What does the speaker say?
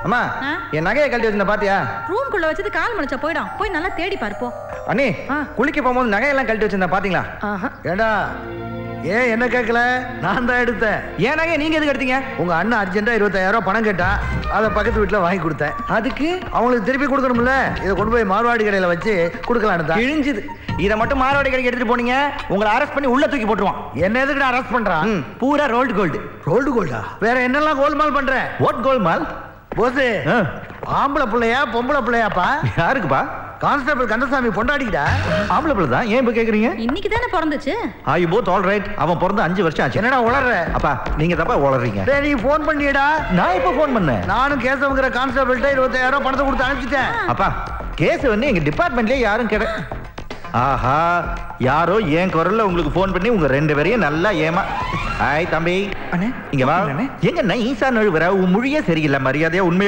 அம்மா என் நகையை கழட்டி வச்சிருந்த பாத்தியா? ரூம் குள்ள வச்சது கால் முளைச்சா போயிடும். போய் நல்லா தேடி பாருப்போ. அண்ணி குளிக்க போகும்போது நகையெல்லாம் கழட்டி வச்சிருந்தா பாத்தீங்களா? ஏடா ஏன் என்ன கேட்கல? நான் தான் எடுத்தேன். ஏன் நகையை நீங்க எதுக்கு எடுத்தீங்க? உங்க அண்ணன் அர்ஜென்ட்டா 25,000 பணம் கேட்டா, அதை பக்கத்து வீட்டுல வாங்கி கொடுத்தேன். அதுக்கு அவங்களுக்கு திருப்பி கொடுக்கணும்ல, இதை கொண்டு போய் மார்வாடி கடையில வச்சு கொடுக்கலான்னு தான். கிழிஞ்சுது. இதை மட்டும் மார்வாடி கடைக்கு எடுத்துட்டு போனீங்க, உங்களை அரெஸ்ட் பண்ணி உள்ள தூக்கி போட்டுருவான். என்ன எதுக்கு அரெஸ்ட் பண்றான்? பூரா ரோல்டு கோல்டு. ரோல்டு கோல்டா? வேற என்னெல்லாம் கோல்மால் பண்ற? வாட் கோல்மால்? போஸ் ஆம்பளை பிள்ளையா பொம்பளை பிள்ளையாப்பா? யாருக்குப்பா? கான்ஸ்டபிள் கந்தசாமி பொண்டாடிக்கிட்டா. ஆம்பளை பிள்ளை தான். ஏன் இப்ப கேக்குறீங்க? இன்னைக்கு தானே பிறந்துச்சு. Are you both all right? அவன் பிறந்து 5 வருஷம் ஆச்சு. என்னடா உளற? அப்பா நீங்க தப்பா உளறீங்க. டேய் நீ ஃபோன் பண்ணியடா. நான் இப்ப ஃபோன் பண்ணேன். நானும் கேசவங்கிற கான்ஸ்டபிள்ட்ட 25,000 பணத்தை கொடுத்து அனுப்பிச்சிட்டேன். அப்பா கேஸ் வந்து எங்க டிபார்ட்மெண்ட்லயே யாரும் கேட. ஆஹா யாரோ என் குரல்ல உங்களுக்கு ஃபோன் பண்ணி உங்க 2 பேரையும் நல்லா ஏமா. ஹாய் தம்பி. அண்ணே இங்க வா. எங்க நைஸா நழுவுற? உன் மொழியே சரியில்லை. மரியாதையா உண்மை